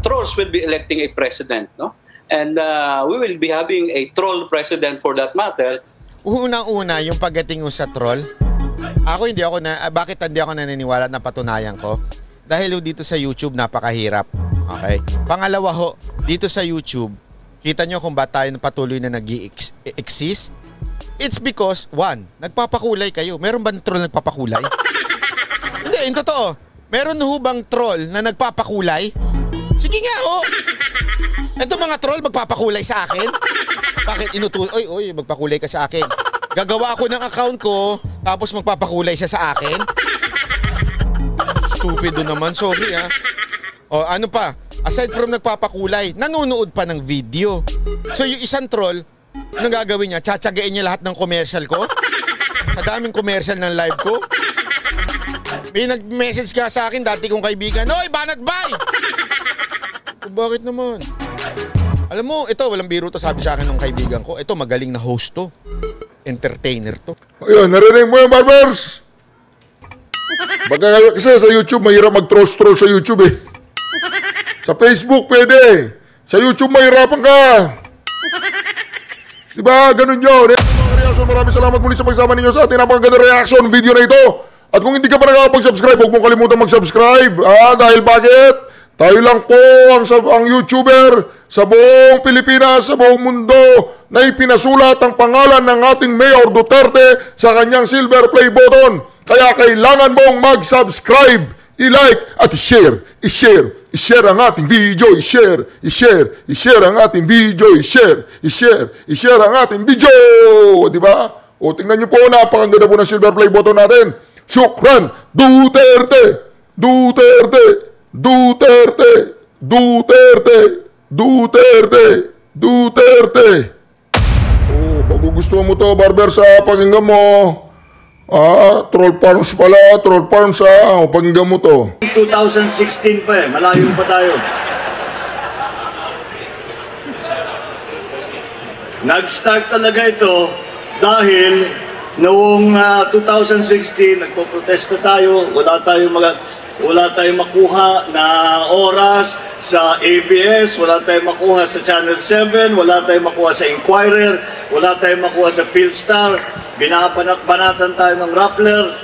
trolls will be electing a president, no? And we will be having a troll president for that matter. Unang-una, yung pagdating sa troll, bakit hindi ako naniniwala na patunayan ko? Dahil dito sa YouTube, napakahirap. Okay? Pangalawa ho, dito sa YouTube, kita nyo kung ba tayo patuloy na nag-exist? It's because, one, nagpapakulay kayo. Meron ba troll nagpapakulay? Hindi, yung totoo. Meron ho bang troll na nagpapakulay? Sige nga ho. Ito mga troll magpapakulay sa akin. Bakit oy, magpakulay ka sa akin. Gagawa ako ng account ko, tapos magpapakulay siya sa akin. Stupido naman, sorry ha. O ano pa, aside from nagpapakulay, nanonood pa ng video. So yung isang troll, anong gagawin niya? Tsatsagain niya lahat ng commercial ko? Kadaming commercial ng live ko? May nag-message ka sa akin, dati kong kaibigan, "Oy, banat bay!" Bakit naman? Alam mo, ito, walang biro to, sabi sa akin ng kaibigan ko. Ito, magaling na host to. Entertainer to. Ayun, narinig mo yung barbers? Kasi sa YouTube, mahirap mag-troll sa YouTube eh. Sa Facebook, pwede. Sa YouTube, mahirapan ka. Diba? Ganun yun. Maraming salamat muli sa pagsama ninyo sa ating napakaganda reaction video na ito. At kung hindi ka pa nakakapag-subscribe, huwag mong kalimutan mag-subscribe. Dahil bakit? Tayo lang po ang YouTuber sa buong Pilipinas, sa buong mundo na ipinasulat ang pangalan ng ating Mayor Duterte sa kanyang silver play button. Kaya kailangan mong mag-subscribe, i-like at i-share. I-share ang ating video, i-share ang ating video, i-share ang ating video. Diba? O tingnan nyo po, napakaganda po ng silver play button natin. Shukran, Duterte, Duterte, Duterte, Duterte, Duterte, Duterte. Oh, magugustuhan mo to, barber, sa pakinggan mo. Troll farms pala, troll farms pakinggan mo to. 2016 pa eh, malayo pa tayo. Nag-start talaga ito dahil noong 2016, nagpo-protesta tayo, wala tayong makuha na oras sa ABS, wala tayong makuha sa Channel 7, wala tayong makuha sa Inquirer, wala tayong makuha sa Philstar, binabanat-banatan tayo ng Rappler.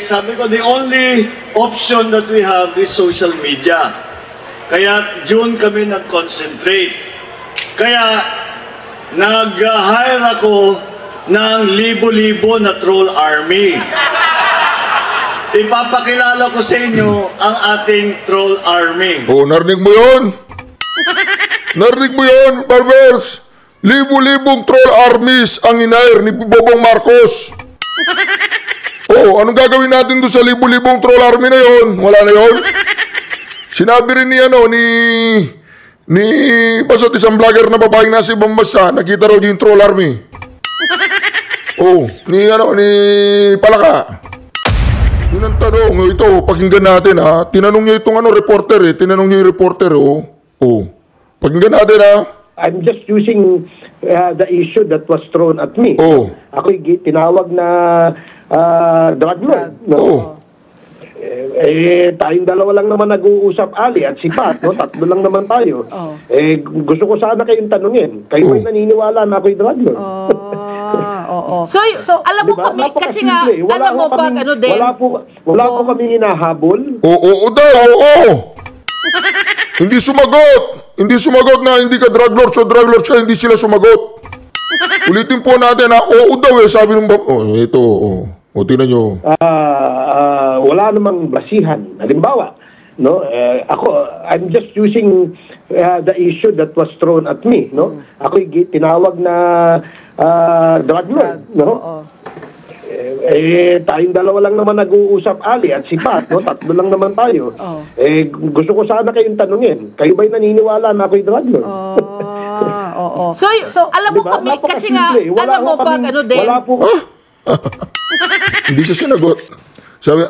Sabi ko, the only option that we have is social media. Kaya June kami nag-concentrate. Kaya nag-hire ako ng libo-libo na troll army. Ipapakilala ko sa inyo ang ating troll army. Oh, narinig mo yun? Narinig mo yun, barbers? Libo-libong troll armies ang inair ni Bobong Marcos. Oh, anong gagawin natin doon sa libo-libong troll army na yun? Wala na yun? Sinabi rin ni basta't isang vlogger na babaeng nasa ibang bansa, nakita raw yung troll army. Oh, ni Palaka. Yun ang tanong. Ito, pakinggan natin ha. Tinanong niya itong reporter eh. Tinanong niya yung reporter oh. Oh. Pakinggan natin ha. I'm just using the issue that was thrown at me. Oh. Ako'y tinawag na drug lord. No? Oh. Tayong dalawa lang naman nag-uusap, Ali at si Pat, no? Tatlo lang naman tayo. Oh. Gusto ko sana kayong tanungin. Kayo ba'y naniniwala na ako'y drug lord? Oo. So alam mo kami, kasi nga, alam mo ba, din? Wala po kami hinahabol. Oo daw, oo. Hindi sumagot na hindi ka drug lord, so drug lord ka, hindi sila sumagot. Ulitin po natin ha, oo daw sabi ng ito, o tingnan nyo. Wala namang basihan. Halimbawa, no, I'm just using the issue that was thrown at me, no? Ako'y tinawag na drug lord, no? Tayong dalawa lang naman nag-uusap, Ali at si Pat, no? Tatlo lang naman tayo. Gusto ko sana kayong tanungin. Kayo ba'y naniniwala na ako'y drug lord? Oo. So alam mo kami, kasi nga, alam mo ba, din? Wala po. Hindi siya sinagot. Sabi,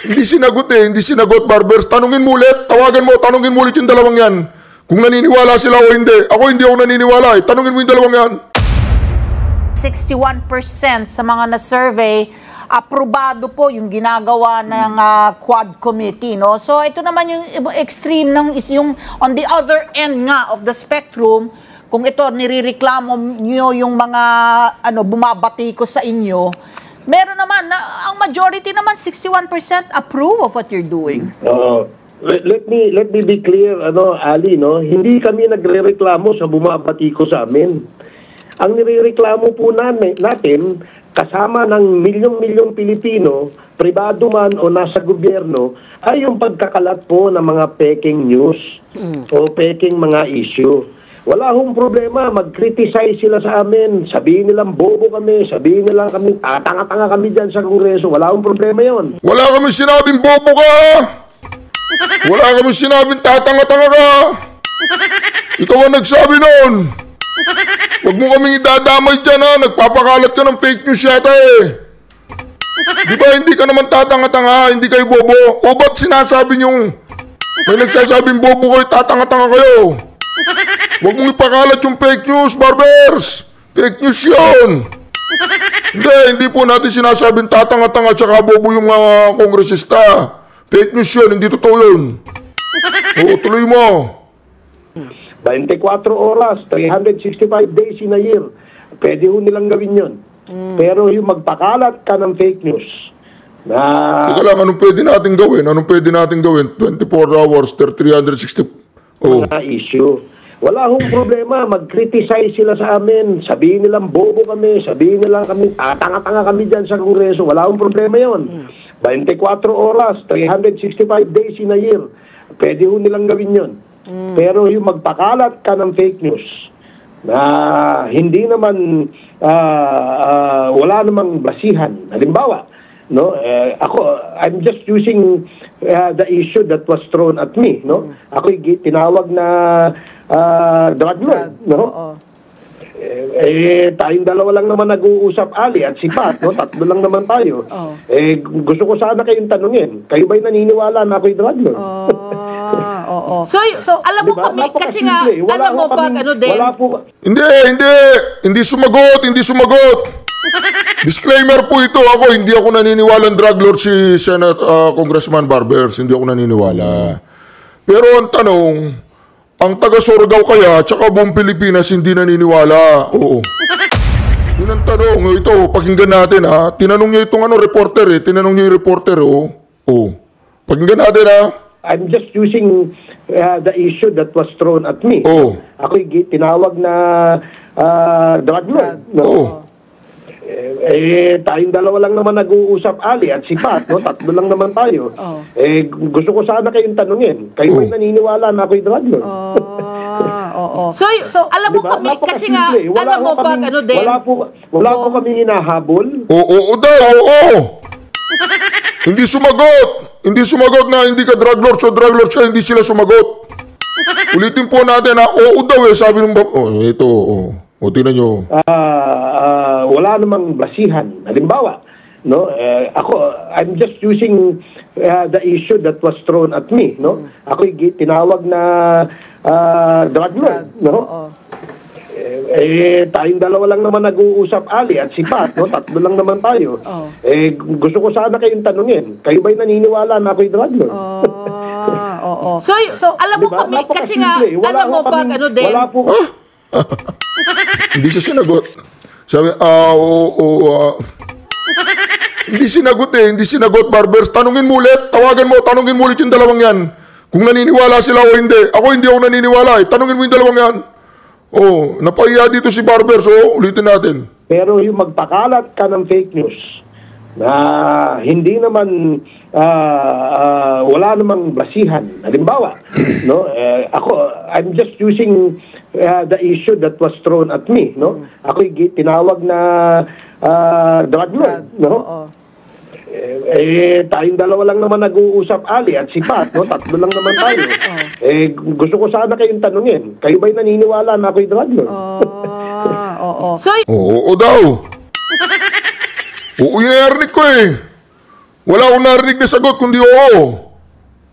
hindi sinagot, barbers. Tanungin mo ulit, tanungin mo ulit yung dalawang yan. Kung naniniwala sila o hindi. Ako hindi ako naniniwala Tanungin mo yung dalawang yan. 61% sa mga na-survey aprobado po yung ginagawa ng Quad Committee, no? So ito naman yung extreme ng yung on the other end nga of the spectrum, kung ito nirereklamo niyo yung mga bumabati ko sa inyo, meron naman ang majority naman 61% approve of what you're doing. Let me be clear, Ali, no? Hindi kami nagrereklamo sa bumabati ko sa amin. Ang nirereklamo po natin, kasama ng milyong-milyong Pilipino, pribado man o nasa gobyerno, ay yung pagkakalat po ng mga peking news o peking mga issue. Wala hong problema, mag-criticize sila sa amin, sabihin nilang bobo kami, sabihin nilang kami, tanga-tanga kami dyan sa Kongreso, wala hong problema yon. Wala kami sinabing bobo ka! Wala kami sinabing tatanga-tanga ka! Ikaw ang nagsabi noon! Huwag mo kaming idadamay dyan ha! Nagpapakalat ka ng fake news yata eh! Di ba hindi ka naman tatanga-tanga, hindi kayo bobo? O ba't sinasabi niyong may nagsasabing bobo kayo, tatanga-tanga kayo? Huwag mong ipakalat yung fake news, Barbers! Fake news yun! Hindi po natin sinasabing tatanga-tanga tsaka bobo yung mga kongresista. Fake news yun, hindi totoo yun. Oo, tuloy mo. 24 oras, 365 days in a year. Pwede ho nilang gawin yun. Pero yung magpakalat ka ng fake news na... Teka lang, anong pwede natin gawin? Anong pwede natin gawin? 24 hours, 360... Mga issue. Wala hong problema, mag-criticize sila sa amin, sabihin nilang bobo kami, sabihin nilang kami, tanga-tanga kami dyan sa Kongreso, wala hong problema yon. 24 oras, 365 days in a year, pwede ho nilang gawin yon. Pero yung magpakalat ka ng fake news na hindi naman, wala namang basihan, halimbawa, no, I'm just using the issue that was thrown at me, no. Ako'y tinawag na drug lord, no. Tayong dalawa lang naman nag-uusap, Ali at si Pat, no. Tatlo lang naman tayo. Gusto ko sana kayong tanungin, kayo ba'y naniniwala na ako'y drug lord? So alam mo kami, kasi nga, alam mo pag din. Hindi sumagot. Disclaimer po ito, hindi ako naniniwala ng drug lord si Congressman Barbers, hindi ako naniniwala. Pero ang tanong, ang taga-Surigao kaya, tsaka buong Pilipinas hindi naniniwala. Oo. Yun ang tanong. Ito, pakinggan natin ha. Tinanong niya itong reporter eh. Tinanong niya yung reporter oh. Oo. Pakinggan natin ha. I'm just using the issue that was thrown at me. Oo. Ako'y tinawag na drug lord. No? Oo. Tayong dalawa lang naman nag-uusap, Ali at si Pat, no? Tatlo lang naman tayo. Gusto ko sana kayong tanungin, kayo ba'y naniniwala na ako'y drug lord? So alam mo kami, kasi nga, alam mo pag din. Wala po kami hinahabol. Oo daw. Hindi sumagot na hindi ka drug lord, so drug lord ka, hindi sila sumagot. Ulitin po natin na oo daw sabi ng ito. O, tingnan nyo. Wala namang basihan. Halimbawa, no, I'm just using the issue that was thrown at me, no. Ako'y tinawag na drug lord, no. Tayong dalawa lang naman nag-uusap, Ali at si Pat, no. Tatlo lang naman tayo. Gusto ko sana kayong tanungin, kayo ba'y naniniwala na ako'y drug lord? So alam mo kami, kasi nga, alam mo pag din. Wala po. Hindi siya sinagot. Sabi, hindi sinagot, Barbers. Tanungin mo ulit, tanungin mo ulit yung dalawang yan. Kung naniniwala sila o hindi. Hindi ako naniniwala Tanungin mo yung dalawang yan. Napahiya dito si Barbers, ulitin natin. Pero yung magpakalat ka ng fake news na hindi naman wala namang basihan. Halimbawa, no, I'm just using the issue that was thrown at me, no. Ako'y tinawag na drug lord, no. Tayong dalawa lang naman nag-uusap, Ali at si Pat, no. Tatlo lang naman tayo. Gusto ko sana kayong tanungin, kayo ba'y naniniwala na ako'y drug lord? Oo daw. Oo, yung narinig ko Wala akong narinig na sagot, kundi oo.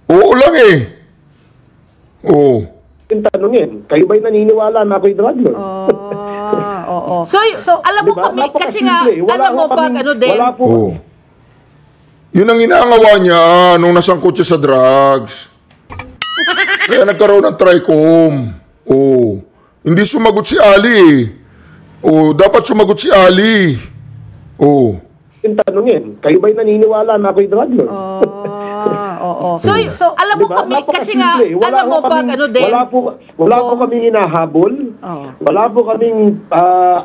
Oo lang Oo. Tanungin, kayo ba'y naniniwala na ako'y drug lord? So alam mo kami, kasi nga, alam mo pag din. Wala po. Yun ang inaangawa niya nung nasangkot siya sa drugs. Kaya nagkaroon ng TRICOM. Oh, hindi sumagot si Ali eh. Oh, dapat sumagot si Ali. Oh. Yung tanongin, kayo ba'y naniniwala na ako'y drug lord? Oo. So, alam mo Diba? kami, kasi nga, Napakasimple. alam mo pag ano din. Wala po kaming hinahabol. Wala po kaming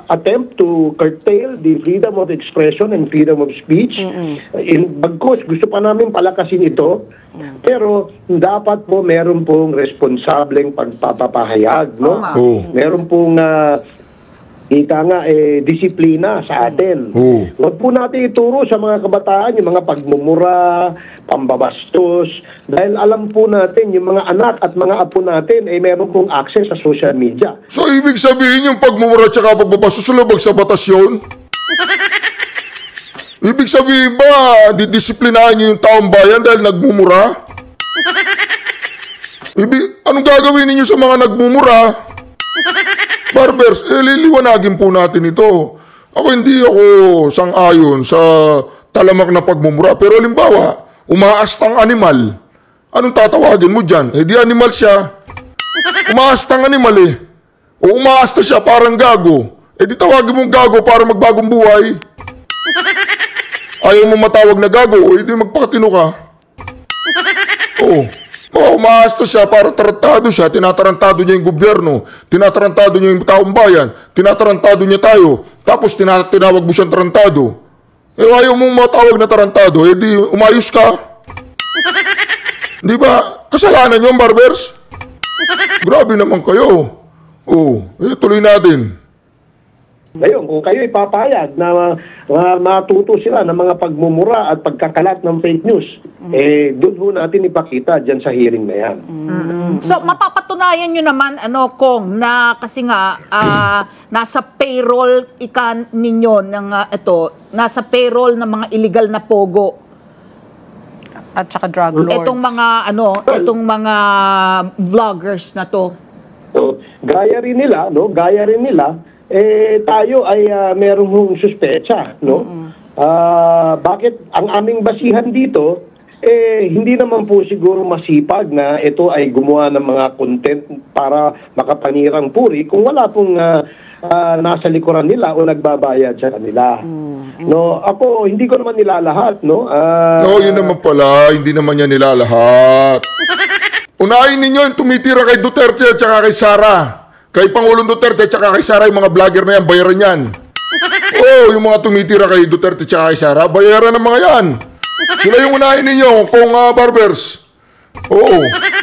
attempt to curtail the freedom of expression and freedom of speech. Bagkus, gusto pa namin palakasin ito. Pero dapat po meron pong responsableng pagpapahayag, no? Meron pong ika nga, disiplina sa atin. Huwag po natin ituro sa mga kabataan yung mga pagmumura, pambabastos, dahil alam po natin yung mga anak at mga apo natin ay meron pong access sa social media. So, ibig sabihin yung pagmumura at saka pagbabastos sulabag sa batas yun? Ibig sabihin ba, didisiplinahan niyo yung taong bayan dahil nagmumura? Anong gagawin ninyo sa mga nagmumura? Barbers, liliwanagin po natin ito. Hindi ako sang-ayon sa talamak na pagmumura. Pero halimbawa, umaastang animal. Anong tatawagin mo dyan? Di animal siya. Umaastang animal eh. O umaasta siya parang gago. Di tawagin mong gago para magbagong buhay. Ayaw mo matawag na gago, di magpakatino ka. Umaasta siya para tarantado siya, tinatarantado niya yung gobyerno, tinatarantado niya yung taong bayan, tinatarantado niya tayo, tapos tinawag mo siyang tarantado. Ayaw mong matawag na tarantado, di umayos ka. Di ba? Kasalanan niyo, barbers? Grabe naman kayo. Tuloy natin. Ngayon, kung kayo ipapayag na matuto sila ng mga pagmumura at pagkakalat ng fake news, doon ho natin ipakita dyan sa hearing na yan. So, mapapatunayan nyo naman, Kong, na kasi nga, nasa payroll ninyo ng nasa payroll ng mga illegal na pogo. At saka drug lords. Itong mga vloggers na to. So, gaya rin nila, tayo ay merong suspecha, no? Bakit ang aming basihan dito, hindi naman po siguro masipag na ito ay gumawa ng mga content para makapanirang puri kung wala pong nasa likuran nila o nagbabayad sa kanila. No, ako hindi ko naman nilalahat, no? Yun naman pala, hindi naman niya nilalahat. Unahin ninyo yung tumitira kay Duterte at saka kay Sara. Kay Pangulong Duterte at saka kay Sara, yung mga vlogger na yan, bayaran yan. Yung mga tumitira kay Duterte at saka kay Sara, bayaran ng mga yan. Sila yung unahin ninyo, kung barbers.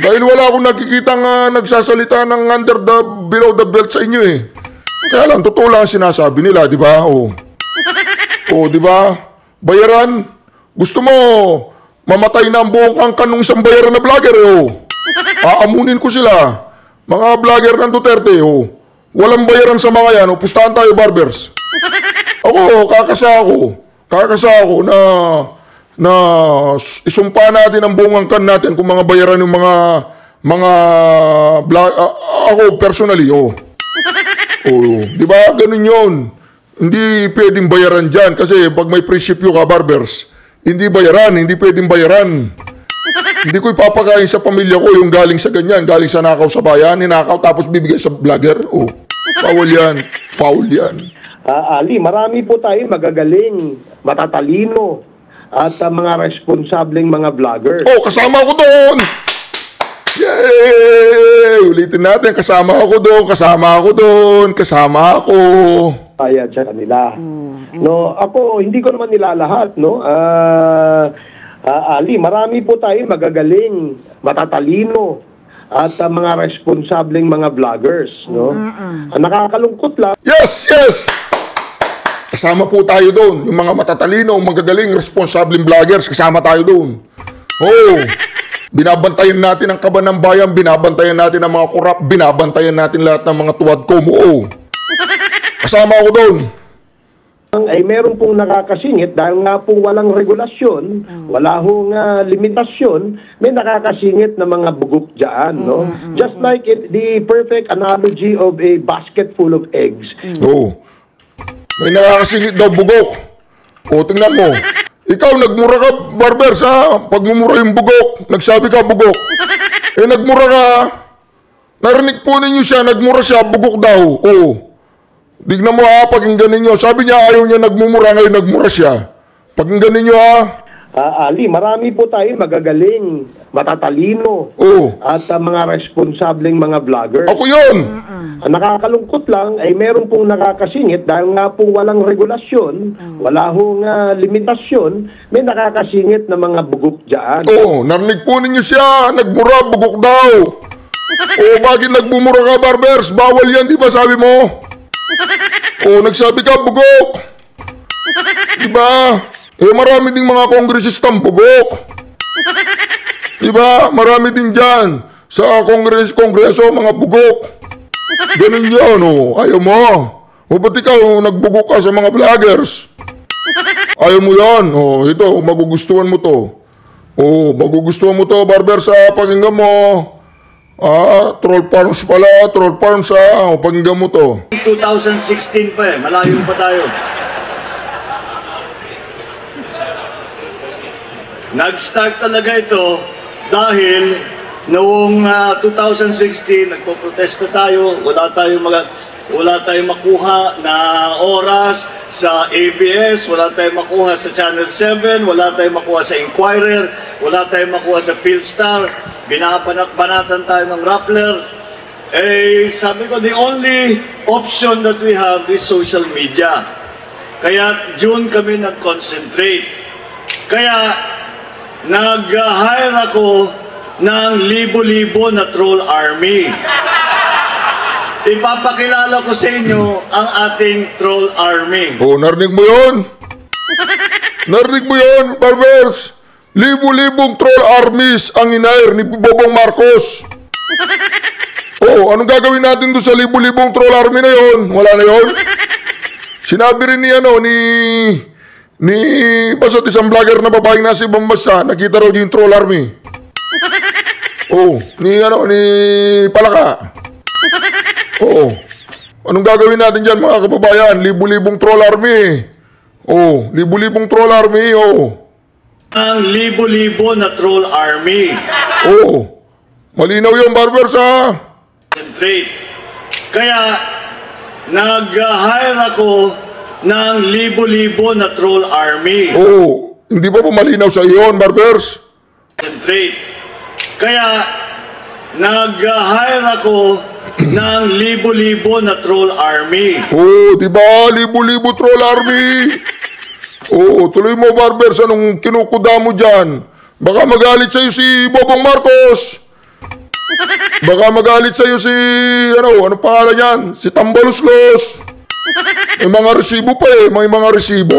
Dahil wala akong nakikitang nagsasalita ng below the belt sa inyo eh. Kaya lang, totoo lang ang sinasabi nila, di ba? Di ba? Bayaran. Gusto mo, mamatay na ang buong angkan ng isang bayaran na vlogger, Aamunin ko sila. Mga vlogger ng Duterte, walang bayaran sa mga yan, pustahan tayo, barbers. Kakasa ako na isumpa natin ang buong angkan natin kung mga bayaran yung mga ako personally, di ba? Ganun yun. Hindi pwedeng bayaran dyan kasi pag may prinsipyo ka, barbers, hindi pwedeng bayaran. Hindi ko ipapakain sa pamilya ko yung galing sa ganyan, galing sa nakaw sa bayan, ninakaw tapos bibigay sa vlogger. Foul yan. Ali, marami po tayo magagaling, matatalino, at mga responsableng mga vloggers. Kasama ako doon! Yay! Ulitin natin, kasama ako. Bayad sa kanila. No, ako, hindi ko naman nilalahat, no? Ali, marami po tayo magagaling, matatalino, at mga responsableng mga vloggers, no? Nakakalungkot lang. Yes! Kasama po tayo doon. Yung mga matatalino, magagaling, responsableng vloggers, kasama tayo doon. Binabantayan natin ang kaban ng bayan, binabantayan natin ang mga korap, binabantayan natin lahat ng mga tuwadkom. Kasama ako doon. Ay meron pong nakakasingit dahil nga po walang regulasyon, wala hong limitasyon, may nakakasingit na mga bugok dyan, no? Just like the perfect analogy of a basket full of eggs. May nakakasingit daw bugok. Tingnan mo. Ikaw, nagmura ka, Barbers, ha? Pagmumura yung bugok, nagsabi ka bugok. Nagmura ka, narinig po ninyo siya, nagmura siya, bugok daw. Oo. Dignan mo ha, pakinggan ninyo. Sabi niya ayaw niya nagmumura, ngayon nagmura siya. Pakinggan ninyo ha. Ali, marami po tayo magagaling, matatalino, at mga responsableng mga vlogger. Ako yun! Ang nakakalungkot lang ay meron pong nakakasingit dahil nga po walang regulasyon, wala hong limitasyon, may nakakasingit na mga bugok dyan. Oo, narinig po ninyo siya, nagmura, bugok daw. Oo, bakit nagmumura ka, Barbers? Bawal yan, di ba sabi mo? Oo, nagsabi ka, bugok. Diba? Marami ding mga kongresistang bugok. Diba? Marami din dyan. Sa kongreso, mga bugok. Ganun yan, Ayaw mo. O ba't ikaw, nagbugok ka sa mga vloggers? Ayaw mo yan. Ito, magugustuhan mo to. Magugustuhan mo to, Barbers, pakinggan mo. Troll farms pala, troll farms pakinggan mo to. 2016 pa malayo pa tayo. Nag-start talaga ito dahil noong 2016 nagpo-protesta tayo, wala tayong makuha na oras sa ABS, wala tayong makuha sa Channel 7, wala tayong makuha sa Inquirer, wala tayong makuha sa Philstar, binabanat-banatan tayo ng Rappler. Sabi ko, the only option that we have is social media. Kaya June kami nag-concentrate. Kaya nag-hire ako ng libo-libo na troll army. Ipapakilala ko sa inyo ang ating troll army. Narinig mo yun? Narinig mo yun, Barbers? Libo-libong troll armies ang in-hire ni Bobong Marcos. Anong gagawin natin doon sa libo-libong troll army na yun? Wala na yun? Sinabi rin ni basta't isang vlogger na babaeng nasa ibang bansa, nakita raw yung troll army. Ni Palaka. Anong gagawin natin dyan, mga kababayan? Libu-libong troll army. Libu-libong troll army, Ang libo-libo na troll army. Malinaw yung, Barbers, Kaya nag-hire ako ng libo-libo na troll army. Hindi ba malinaw sa iyon, Barbers? Kaya nag-hire ako ng libo-libo na troll army. Di ba? Libo-libo troll army. Tuloy mo, Barbers, anong kinukuda mo dyan? Baka magalit sa'yo si Bobong Marcos. Baka magalit sa'yo si, ano pangalan yan? Si Tambaluslos. May mga resibo pa may mga resibo.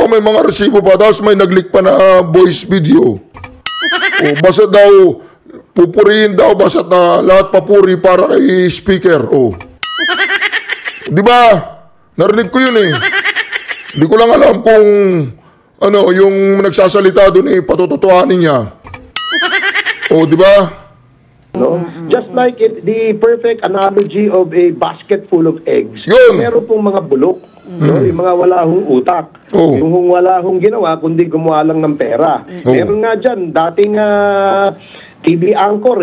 May mga resibo pa. Tapos may nag-leak pa na voice video. Basta daw, pupurihin daw, basta na lahat papuri para kay speaker. Di ba? Narinig ko yun Hindi ko lang alam kung yung nagsasalita doon patututuhanin niya. Di ba? No? Just like the perfect analogy of a basket full of eggs. Meron pong mga bulok. No? Yung mga wala hong utak. Yung wala hong ginawa, kundi gumawa lang ng pera. Meron nga dyan, dating TV anchor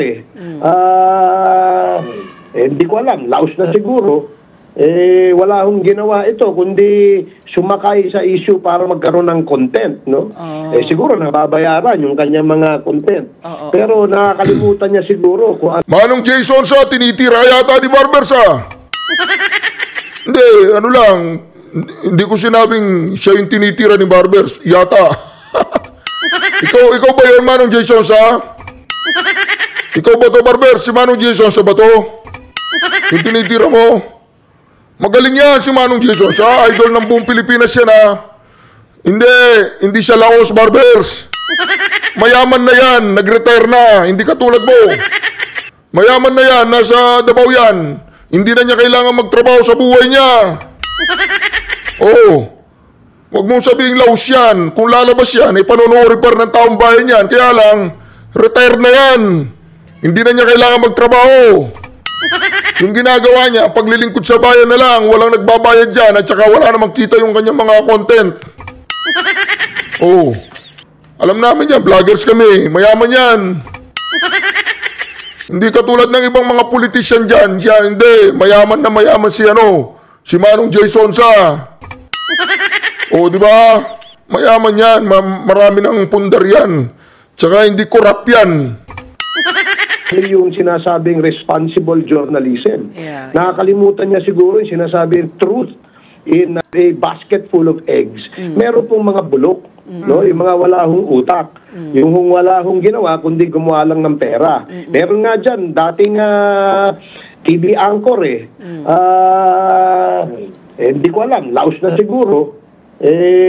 hindi ko alam, laos na siguro. Wala hong ginawa ito, kundi sumakay sa issue para magkaroon ng content, no? Siguro nababayaran yung kanyang mga content. Pero nakakalimutan niya siguro kung Manong Jason tinitira yata ni Barbers Hindi, hindi ko sinabing siya yung tinitira ni Barbers, yata. ikaw ba yan, Manong Jason Ikaw ba to, Barbers? Si Manong Jason ba to? Yung tinitira mo? Magaling yan si Manong Jason. Idol ng buong Pilipinas yan Hindi siya laos, Barbers. Mayaman na yan, nag-retire na. Hindi katulad mo. Mayaman na yan, nasa Davao yan. Hindi na niya kailangan magtrabaho sa buhay niya. Huwag mong sabihin laos yan. Kung lalabas yan, panonood pa rin ng taong bayan yan. Kaya lang, retire na yan. Hindi na niya kailangan magtrabaho. Yung ginagawa niya, paglilingkod sa bayan na lang, walang nagbabayad dyan at saka wala namang kita yung kanyang mga content. Oh, alam namin yan, vloggers kami, mayaman yan. Hindi katulad ng ibang mga politician dyan. Siya, hindi. Mayaman na mayaman si si Manong J. Sonsa. O, di ba? Mayaman yan. Marami ng pundar yan. Tsaka hindi corrupt yan. Yung sinasabing responsible journalism. Yeah. Nakakalimutan niya siguro yung sinasabing truth in a basket full of eggs. Meron pong mga bulok. No, yung mga wala hong utak. Yung wala hong ginawa kundi gumawa lang ng pera. Meron nga dyan, dating TV anchor hindi ko alam, laos na siguro.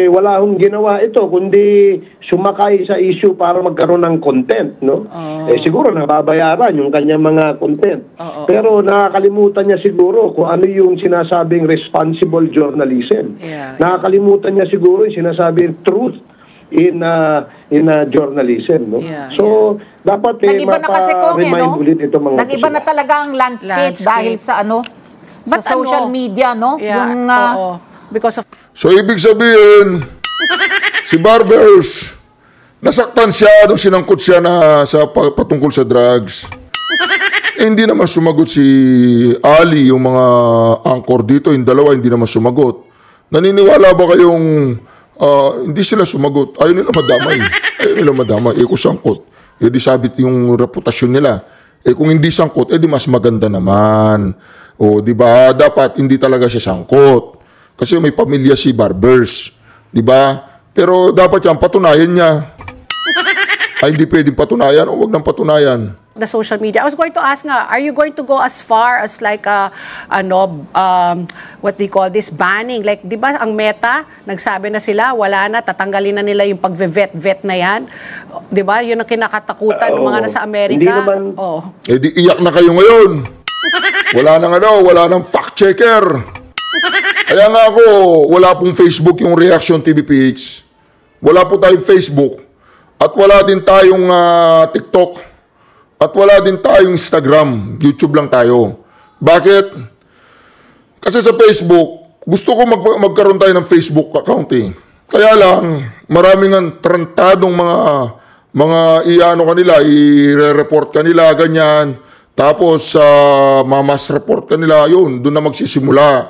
Wala hong ginawa ito kundi sumakay sa issue para magkaroon ng content, no? Siguro nababayaran yung kanyang mga content. Pero nakakalimutan niya siguro kung ano yung sinasabing responsible journalism. Nakakalimutan niya siguro yung sinasabing truth in journalism, no? So dapat Nag-iba na kasi remind ulit ito mga nag-iba na talaga ang landscape dahil sa sa social media, no? Yung because of So, ibig sabihin, si Barbers, nasaktan siya nung sinangkot siya patungkol sa drugs. Hindi naman sumagot si Ali, yung mga anchor dito, yung dalawa hindi naman sumagot. Naniniwala ba kayong hindi sila sumagot? Ayaw nila madamay. Kung sangkot, di sabit yung reputasyon nila. Kung hindi sangkot, di mas maganda naman. O, di ba? Dapat hindi talaga siya sangkot. Kasi may pamilya si Barbers, di ba? Pero dapat yan, patunayan niya. Ay, hindi pwedeng patunayan o wag nang patunayan. the social media. I was going to ask nga, are you going to go as far as like what they call this, banning? Like, di ba ang Meta, nagsabi na sila, wala na, tatanggalin na nila yung pag-vet na yan. Di ba? Yun ang kinakatakutan ng mga nasa Amerika. Hindi naman. Di iyak na kayo ngayon. Wala nang fact-checker. Kaya nga ako, wala pong Facebook yung Reaction TV PH. Wala po tayong Facebook. At wala din tayong TikTok. At wala din tayong Instagram. YouTube lang tayo. Bakit? Kasi sa Facebook, gusto ko magkaroon tayo ng Facebook account eh. Kaya lang, maraming ang trantadong mga i-ano kanila, i-report kanila, ganyan. Tapos, mamas report kanila, yun, doon na magsisimula.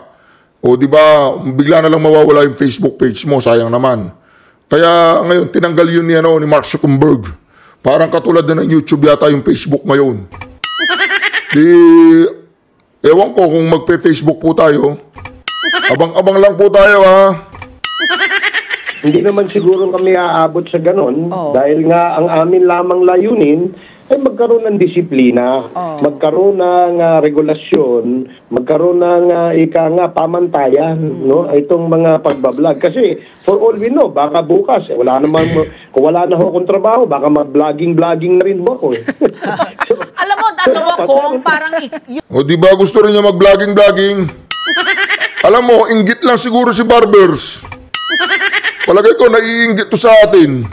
O, di ba, bigla na lang mawawala yung Facebook page mo, sayang naman. Kaya ngayon, tinanggal yun ni Mark Zuckerberg. Parang katulad na ng YouTube yata yung Facebook ngayon. Ewan ko kung magpe-Facebook po tayo. Abang-abang lang po tayo, ha? Hindi naman siguro kami aabot sa ganon. Dahil nga ang amin lamang layunin ay magkaroon ng disiplina, magkaroon ng regulasyon, magkaroon ng pamantayan, no? Itong mga pagbablog. Kasi for all we know, baka bukas, kung wala na akong trabaho, baka mag-vlogging na rin mo ako. Alam mo, ako, parang... O di ba gusto rin niya mag-vlogging? Alam mo, inggit lang siguro si Barbers. Palagay ko, naiinggit to sa atin.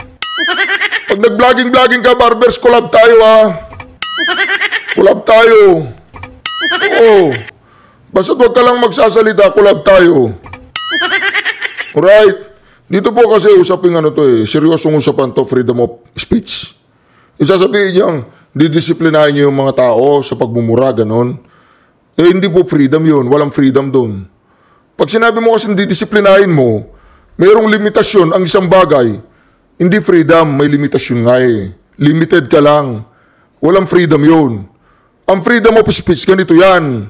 Pag nag-vlogging ka, Barbers, collab tayo, ha? Collab tayo. Oo. Basta huwag ka lang magsasalita, collab tayo. Alright? Dito po kasi usapin seryosong usapan to, freedom of speech. Isasabihin niyang, didisiplinahin niyo yung mga tao sa pagmumura, ganon. Hindi po freedom yun. Walang freedom doon. Pag sinabi mo kasi didisiplinahin mo, mayroong limitasyon ang isang bagay. Hindi freedom, may limitasyon nga eh. Limited ka lang. Walang freedom yun. Ang freedom of speech, ganito yan.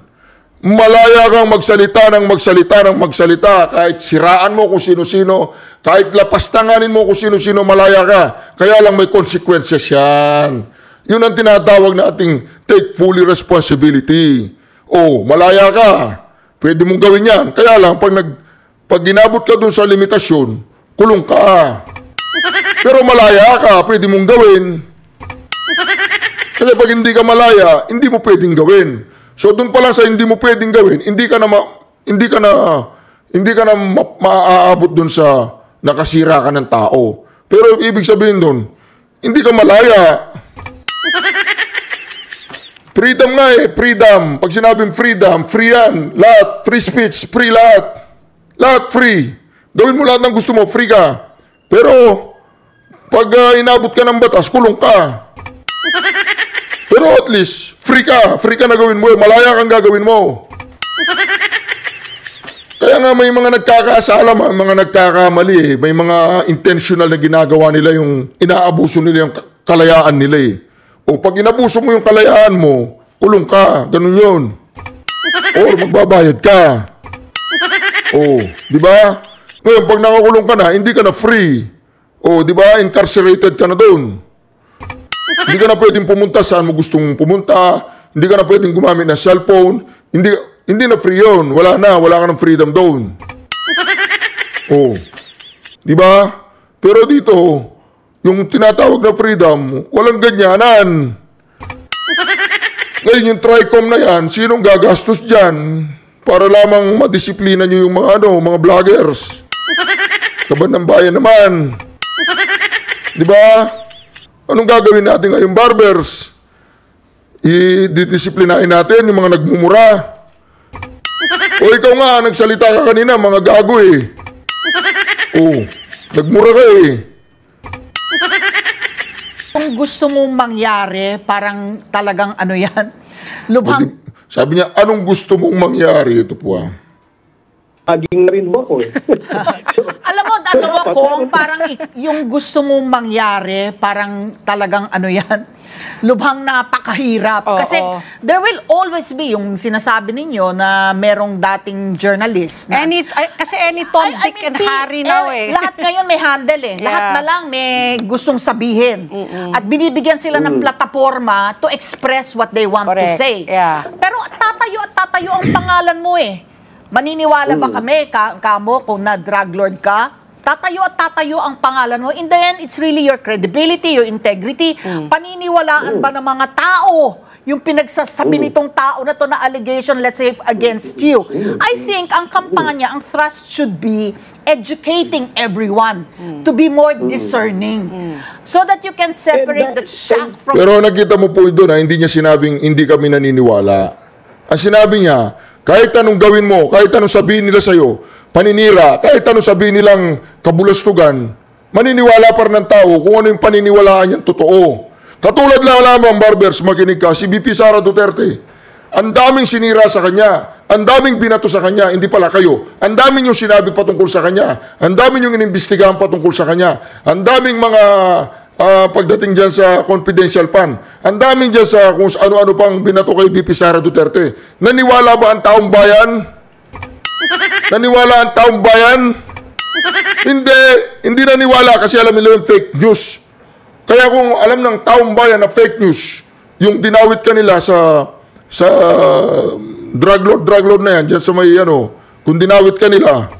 Malaya kang magsalita ng magsalita. Kahit siraan mo kung sino-sino, kahit lapastanganin mo kung sino-sino, malaya ka. Kaya lang may consequences yan. Yun ang tinatawag na ating take fully responsibility. Malaya ka. Pwede mong gawin yan. Kaya lang, pag ginabot ka dun sa limitasyon, kulong ka. Pero malaya ka, pwede mong gawin. Kasi pag hindi ka malaya, hindi mo pwedeng gawin. So doon pa lang sa hindi mo pwedeng gawin, hindi ka na maaabot doon sa nakasira ka ng tao. Pero ibig sabihin doon, hindi ka malaya. Freedom nga freedom. Pag sinabing freedom, free yan. Lahat, free speech, free lahat. Lahat free. Gawin mo lahat ng gusto mo, free ka. Pero, pag inabot ka ng batas, kulong ka. Pero at least, free ka na gawin mo, malaya kang gagawin mo. Kaya nga may mga nagkakasala, mga nagkakamali, may mga intentional na ginagawa nila yung inaabuso nila yung kalayaan nila eh. O pag inabuso mo yung kalayaan mo, kulong ka, ganun yun. Or magbabayad ka. O, di ba? Ngayon, pag nakakulong ka na, hindi ka na free. O, di ba? Incarcerated ka na doon. Hindi ka na pwedeng pumunta saan mo gustong pumunta. Hindi ka na pwedeng gumamit ng cellphone. Hindi na free yun. Wala ka ng freedom doon. O, di ba? Pero dito, yung tinatawag na freedom, walang ganyanan. Ngayon yung TRICOM na yan, sinong gagastos dyan para lamang madisiplina nyo yung mga vloggers? Kaban ng bayan naman. Di ba? Anong gagawin natin ngayon, barbers? I-disiplinahin natin yung mga nagmumura. O ikaw nga, nagsalita ka kanina, mga gago eh. O, nagmura ka eh. Kung gusto mong mangyari, parang talagang ano yan, lubhang... Sabi niya, anong gusto mong mangyari? Ito po ah. Aging na rin mo ako eh. Alam mo, parang yung gusto mong mangyari, parang talagang ano yan, lubhang napakahirap. Kasi there will always be yung sinasabi ninyo na merong dating journalist. Na, Kasi any Tom, Dick, and Harry now eh. Lahat ngayon may handle eh. Lahat na lang may gustong sabihin. At binibigyan sila ng plataforma to express what they want to say. Yeah. Pero tatayo ang pangalan mo eh. Maniniwala ba kami, kamo, kung na drug lord ka? Tatayo ang pangalan mo. In the end, it's really your credibility, your integrity. Paniniwalaan ba ng mga tao yung pinagsasabi nitong tao na to na allegation, let's say, against you? I think ang kampanya niya, ang thrust should be educating everyone to be more discerning so that you can separate the chaff from... Pero nakita mo po doon, hindi niya sinabing hindi kami naniniwala. Ang sinabi niya, kahit anong gawin mo, kahit anong sabihin nila sa'yo, paninira, kahit anong sabihin nilang kabulastugan, maniniwala pa rin ng tao kung ano yung paniniwalaan niyang totoo. Katulad lang lamang, barbers, makinig ka, si VP Sara Duterte, ang daming sinira sa kanya, ang daming binato sa kanya, hindi pala kayo, ang daming yung sinabi patungkol sa kanya, ang daming yung inimbestigahan patungkol sa kanya, ang daming mga pagdating dyan sa confidential fund, ang daming dyan sa kung ano-ano pang binato kay VP Sara Duterte. Naniwala ba ang taong bayan? Naniwala ang taong bayan? Hindi naniwala kasi alam nila yung fake news. Kaya kung alam ng taong bayan na fake news, yung dinawit kanila sa drug lord na yan, dyan sa may kung dinawit kanila,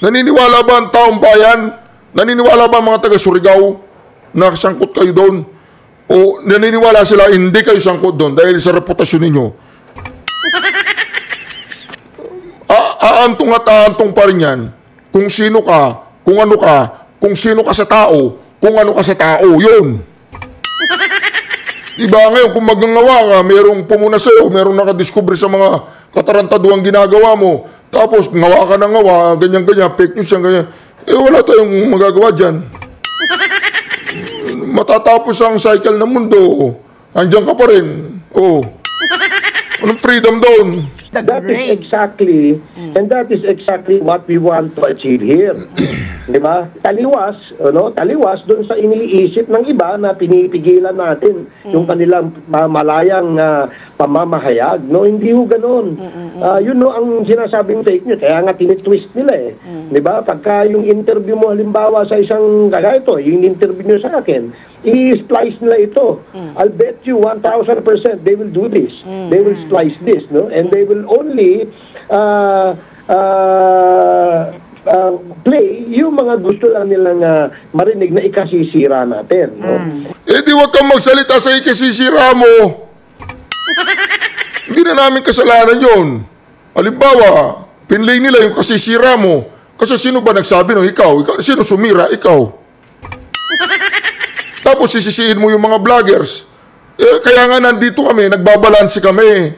naniniwala ba ang taong bayan? Naniniwala ba mga taga Surigao na sangkot kayo doon? O naniniwala sila hindi kayo sangkot doon dahil sa reputasyon ninyo? Aantong at aantong pa rin yan kung sino ka, kung ano ka, kung sino ka sa tao, kung ano ka sa tao, yun. Diba ngayon, kung magngawa ka, merong pumuna sa'yo, merong nakadiscover sa mga katarantaduang ginagawa mo, tapos ngawa ka ng ngawa, ganyan-ganyan, fake news yan, ganyan. Wala tayong magagawa dyan. Matatapos ang cycle ng mundo. Andiyan ka pa rin. Anong freedom doon? That is exactly, and that is exactly what we want to achieve here. Di ba? Taliwas doon sa iniisip ng iba na pinipigilan natin yung kanilang malayang pamamahayag. No, hindi ho ganun. Yun ang sinasabing fake news. Kaya nga tinitwist nila eh. Di ba? Pagka yung interview mo halimbawa sa isang kaya ito, yung interview nyo sa akin, i-splice nila ito. I'll bet you 1,000% they will do this. They will splice this, no? And they will only play yung mga gusto lang nilang marinig na ikasisira natin, no? Di wag kang magsalita sa ikasisira mo. Hindi na namin kasalanan yun. Halimbawa, pinlay nila yung kasisira mo. Kasi sino ba nagsabi no? Ikaw. Sino sumira? Ikaw. Tapos sisisihin mo yung mga vloggers. Kaya nga nandito kami, nagbabalanse kami.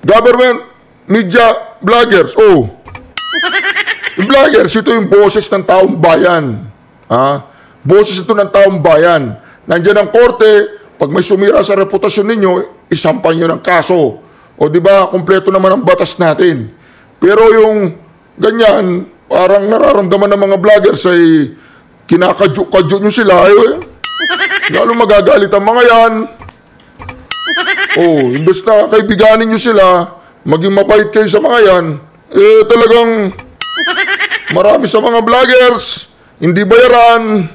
Government, media, vloggers. Yung vloggers, ito yung boses ng taong bayan. Boses ito ng taong bayan. Nandiyan ang korte, pag may sumira sa reputasyon ninyo, isampan nyo ng kaso. O di ba, kumpleto naman ang batas natin. Pero yung ganyan, parang nararamdaman ng mga vloggers ay kinakadyo nyo sila. Lalo magagalit ang mga yan. Imbes na kaibiganin nyo sila, maging mapait kayo sa mga yan, talagang marami sa mga vloggers, hindi bayaran.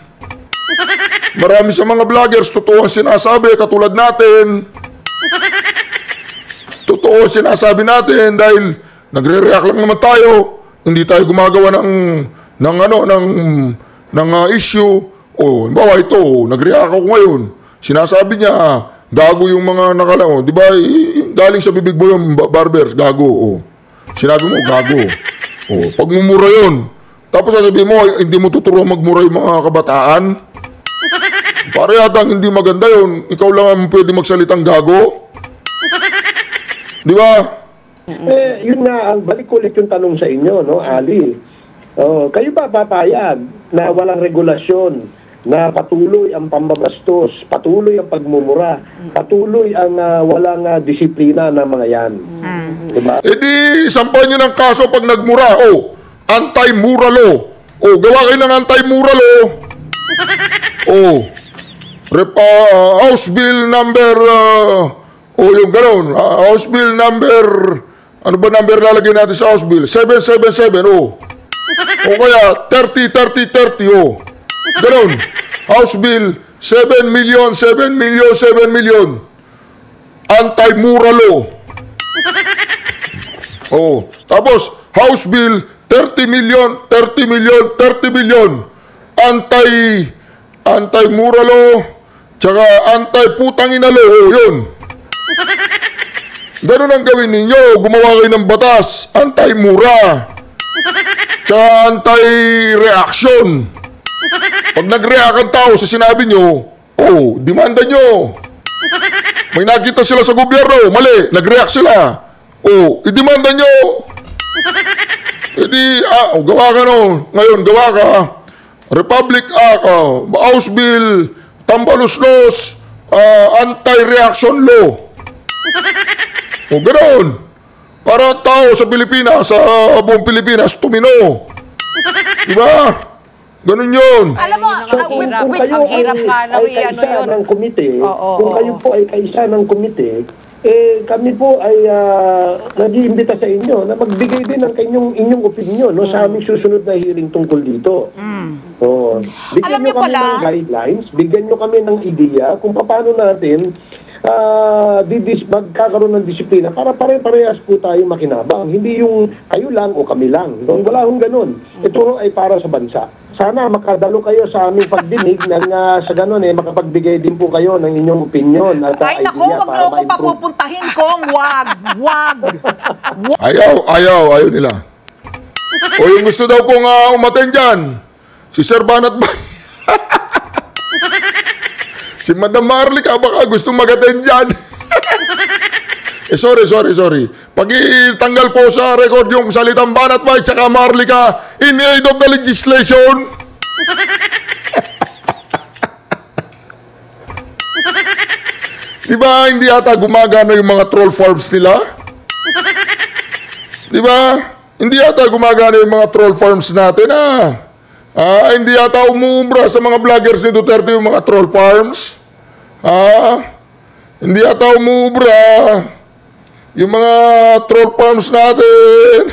Marami sa mga vloggers, totoo ang sinasabi, katulad natin. Totoo ang sinasabi natin dahil nagre-react lang naman tayo. Hindi tayo gumagawa ng issue. Bawa ito, nag-react ako ngayon. Sinasabi niya, gago yung mga nakalaw. Di ba, galing sa bibig mo yung barbers, gago. Sinabi mo, gago. Pagmumura yun. Tapos sasabihin mo, hindi mo tuturo magmura yung mga kabataan. Para yata hindi maganda yun. Ikaw lang ang pwede magsalitang gago. Di ba? Yun nga, balik ulit yung tanong sa inyo, no, Ali. Kayo ba papayag na walang regulasyon, na patuloy ang pambabastos, patuloy ang pagmumura, patuloy ang walang disiplina ng mga yan? Diba? Di, sampan nyo ng kaso pag nagmura. Anti-mura law. Gawa kayo ng anti-mura law. House Bill number, yung gano'n, House Bill number, ano ba number lalagay natin sa House Bill? 777, O kaya, 30, gano'n. House Bill, 7 million. Anti-mura law. Tapos, House Bill, 30 million. Anti-mura law. Tsaka anti-putangina law. Yun. Ganun ang gawin ninyo. Gumawa kayo ng batas. Anti-mura. Tsaka anti-reaction. Pag nag-react ang tao sa sinabi nyo, demanda nyo. May nakita sila sa gobyerno, mali, nag-react sila. I-demanda nyo. Gawa ka no. Ngayon, gawa ka. Republic Act, House Bill, Tambaluslos, Anti-Reaction Law. Ganoon. Para tao sa Pilipinas, sa buong Pilipinas, tumino. Diba? Ganun yun. Alam mo, Kung kayo ang hirap nga na ay kaisa ng komite, kung kayo po ay kaisa ng komite, kami po ay nag-iimbita sa inyo na magbigay din ng inyong opinion sa aming susunod na hearing tungkol dito. Bigyan nyo kami ng guidelines, bigyan nyo kami ng ideya kung paano natin magkakaroon ng disiplina para pare-parehas po tayo makinabang. Hindi yung kayo lang o kami lang. Wala hong ganun. Ito ay para sa bansa. Sana makadalo kayo sa aming pagdinig sa ganun makapagbigay din po kayo ng inyong opinion at Ay nako, wag mo ako papupuntahin kong wag. Ayaw nila. Yung gusto daw pong umaten dyan, si Sir Banat ba? Si Madam Marlica, baka gusto mag-attend dyan. Sorry. Pag itanggal po sa record yung salitang Banat Bay tsaka Marlica in aid of the legislation. Diba, hindi ata gumagana yung mga troll farms nila? Diba? Hindi ata gumagana yung mga troll farms natin, hindi yata umuubra sa mga vloggers ni Duterte yung mga troll farms. Hindi yata umuubra yung mga troll farms natin.